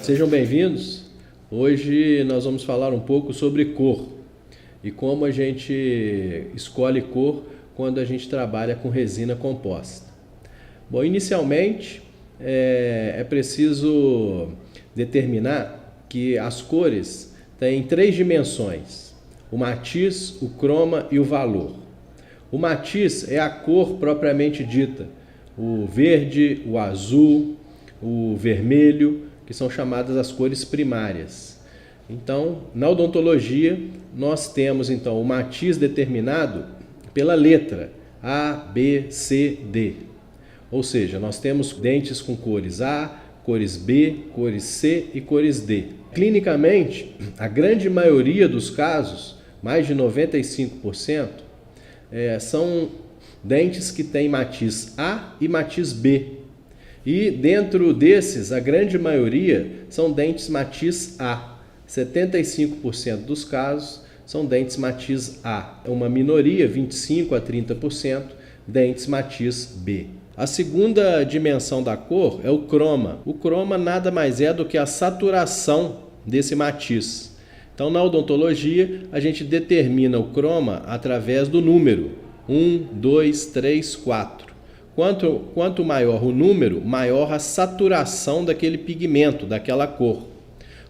Sejam bem-vindos. Hoje nós vamos falar um pouco sobre cor e como a gente escolhe cor quando a gente trabalha com resina composta. Bom, inicialmente é preciso determinar que as cores têm 3 dimensões: o matiz, o croma e o valor. O matiz é a cor propriamente dita, o verde, o azul, o vermelho, que são chamadas as cores primárias. Então, na odontologia, nós temos então o matiz determinado pela letra A, B, C, D. Ou seja, nós temos dentes com cores A, cores B, cores C e cores D. Clinicamente, a grande maioria dos casos, mais de 95%, são dentes que têm matiz A e matiz B. E dentro desses, a grande maioria são dentes matiz A. 75% dos casos são dentes matiz A. Uma minoria, 25% a 30%, dentes matiz B. A segunda dimensão da cor é o croma. O croma nada mais é do que a saturação desse matiz. Então, na odontologia, a gente determina o croma através do número 1, 2, 3, 4. Quanto maior o número, maior a saturação daquele pigmento, daquela cor.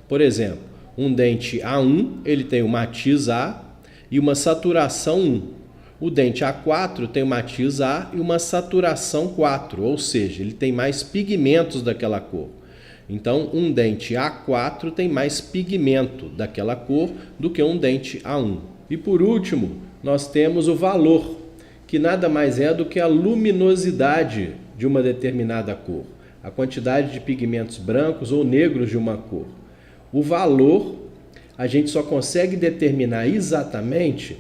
Por exemplo, um dente A1, ele tem o matiz A e uma saturação 1. O dente A4 tem o matiz A e uma saturação 4, ou seja, ele tem mais pigmentos daquela cor. Então, um dente A4 tem mais pigmento daquela cor do que um dente A1. E por último, nós temos o valor, que nada mais é do que a luminosidade de uma determinada cor, a quantidade de pigmentos brancos ou negros de uma cor. O valor a gente só consegue determinar exatamente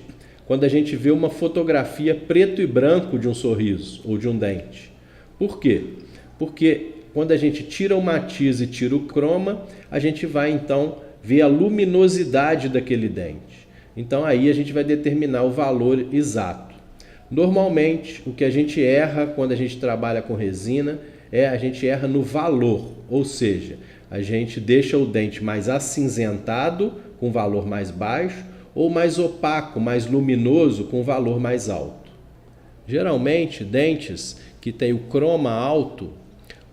quando a gente vê uma fotografia preto e branco de um sorriso ou de um dente. Por quê? Porque quando a gente tira o matiz e tira o croma, a gente vai então ver a luminosidade daquele dente. Então aí a gente vai determinar o valor exato. Normalmente, o que a gente erra quando a gente trabalha com resina a gente erra no valor, ou seja, a gente deixa o dente mais acinzentado, com valor mais baixo, ou mais opaco, mais luminoso, com valor mais alto. Geralmente, dentes que têm o croma alto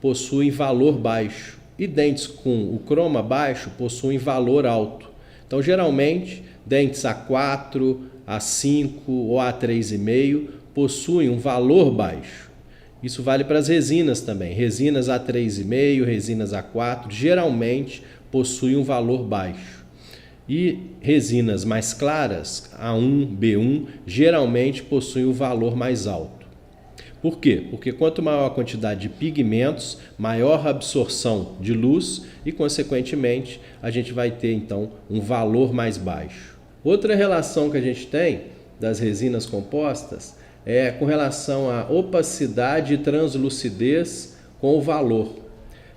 possuem valor baixo, e dentes com o croma baixo possuem valor alto. Então, geralmente, dentes A4, A5 ou A3,5 possuem um valor baixo. Isso vale para as resinas também. Resinas A3,5, resinas A4, geralmente possuem um valor baixo. E resinas mais claras, A1, B1, geralmente possuem um valor mais alto. Por quê? Porque quanto maior a quantidade de pigmentos, maior a absorção de luz e, consequentemente, a gente vai ter, então, um valor mais baixo. Outra relação que a gente tem das resinas compostas é com relação à opacidade e translucidez com o valor.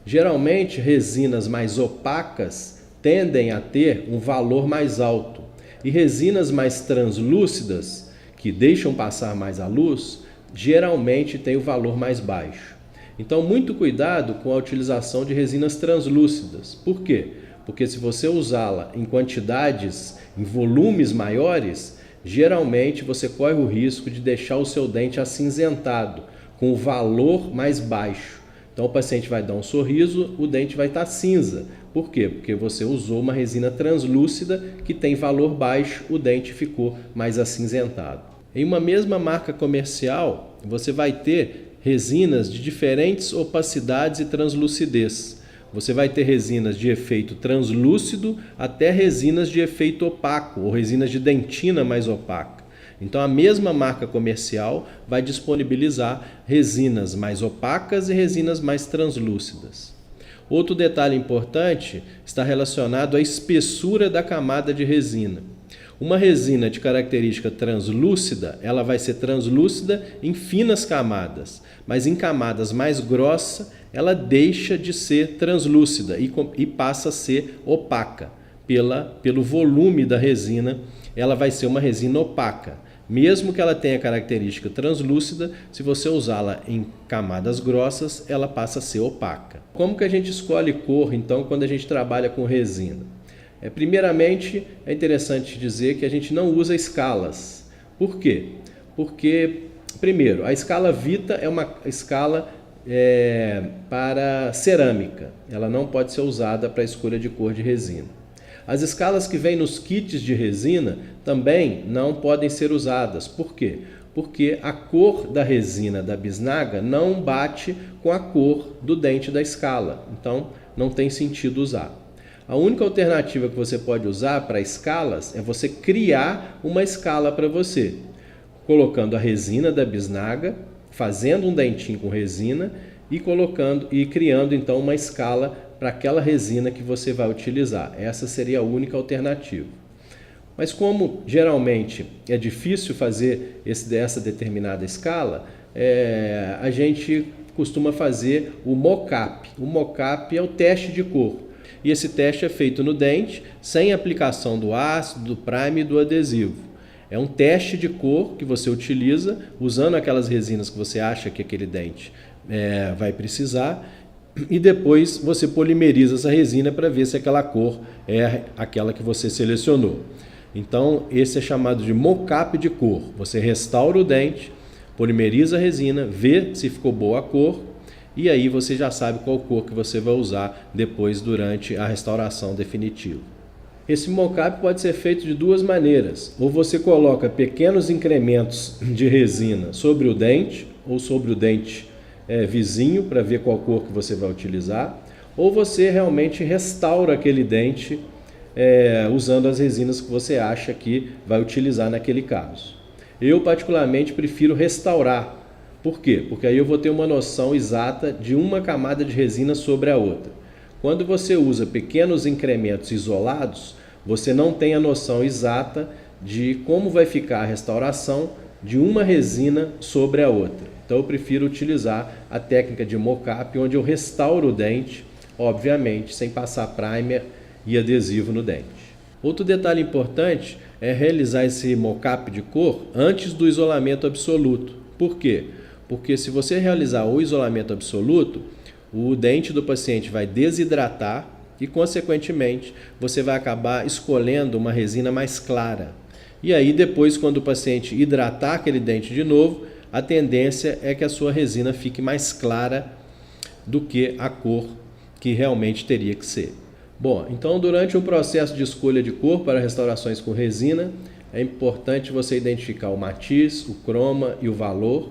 Geralmente, resinas mais opacas tendem a ter um valor mais alto e resinas mais translúcidas, que deixam passar mais a luz, geralmente têm o valor mais baixo. Então, muito cuidado com a utilização de resinas translúcidas. Por quê? Porque se você usá-la em quantidades, em volumes maiores, geralmente você corre o risco de deixar o seu dente acinzentado, com o valor mais baixo. Então o paciente vai dar um sorriso, o dente vai estar cinza. Por quê? Porque você usou uma resina translúcida que tem valor baixo, o dente ficou mais acinzentado. Em uma mesma marca comercial, você vai ter resinas de diferentes opacidades e translucidez. Você vai ter resinas de efeito translúcido até resinas de efeito opaco, ou resinas de dentina mais opaca. Então a mesma marca comercial vai disponibilizar resinas mais opacas e resinas mais translúcidas. Outro detalhe importante está relacionado à espessura da camada de resina. Uma resina de característica translúcida, ela vai ser translúcida em finas camadas, mas em camadas mais grossas, ela deixa de ser translúcida e passa a ser opaca. Pelo volume da resina, ela vai ser uma resina opaca. Mesmo que ela tenha característica translúcida, se você usá-la em camadas grossas, ela passa a ser opaca. Como que a gente escolhe cor, então, quando a gente trabalha com resina? Primeiramente, é interessante dizer que a gente não usa escalas. Por quê? Porque, primeiro, a escala Vita é uma escala para cerâmica. Ela não pode ser usada para a escolha de cor de resina. As escalas que vêm nos kits de resina também não podem ser usadas. Por quê? Porque a cor da resina da bisnaga não bate com a cor do dente da escala. Então, não tem sentido usar. A única alternativa que você pode usar para escalas é você criar uma escala para você, colocando a resina da bisnaga, fazendo um dentinho com resina e criando então uma escala para aquela resina que você vai utilizar. Essa seria a única alternativa. Mas como geralmente é difícil fazer essa determinada escala, a gente costuma fazer o mock-up. O mock-up é o teste de cor. E esse teste é feito no dente, sem aplicação do ácido, do prime e do adesivo. É um teste de cor que você utiliza usando aquelas resinas que você acha que aquele dente vai precisar, e depois você polimeriza essa resina para ver se aquela cor é aquela que você selecionou. Então, esse é chamado de mock-up de cor. Você restaura o dente, polimeriza a resina, vê se ficou boa a cor, e aí você já sabe qual cor que você vai usar depois durante a restauração definitiva. Esse mock-up pode ser feito de duas maneiras. Ou você coloca pequenos incrementos de resina sobre o dente, ou sobre o dente vizinho, para ver qual cor que você vai utilizar, ou você realmente restaura aquele dente usando as resinas que você acha que vai utilizar naquele caso. Eu particularmente prefiro restaurar. Por quê? Porque aí eu vou ter uma noção exata de uma camada de resina sobre a outra. Quando você usa pequenos incrementos isolados, você não tem a noção exata de como vai ficar a restauração de uma resina sobre a outra. Então eu prefiro utilizar a técnica de mock-up, onde eu restauro o dente, obviamente, sem passar primer e adesivo no dente. Outro detalhe importante é realizar esse mock-up de cor antes do isolamento absoluto. Por quê? Porque se você realizar o isolamento absoluto, o dente do paciente vai desidratar e, consequentemente, você vai acabar escolhendo uma resina mais clara. E aí, depois, quando o paciente hidratar aquele dente de novo, a tendência é que a sua resina fique mais clara do que a cor que realmente teria que ser. Bom, então durante o processo de escolha de cor para restaurações com resina, é importante você identificar o matiz, o croma e o valor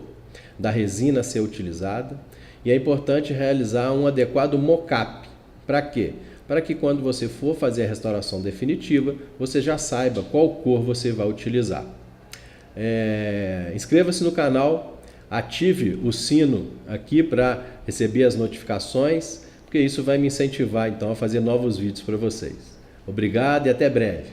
da resina a ser utilizada. E é importante realizar um adequado mock-up. Para quê? Para que quando você for fazer a restauração definitiva, você já saiba qual cor você vai utilizar. Inscreva-se no canal, ative o sino aqui para receber as notificações, porque isso vai me incentivar então a fazer novos vídeos para vocês. Obrigado e até breve.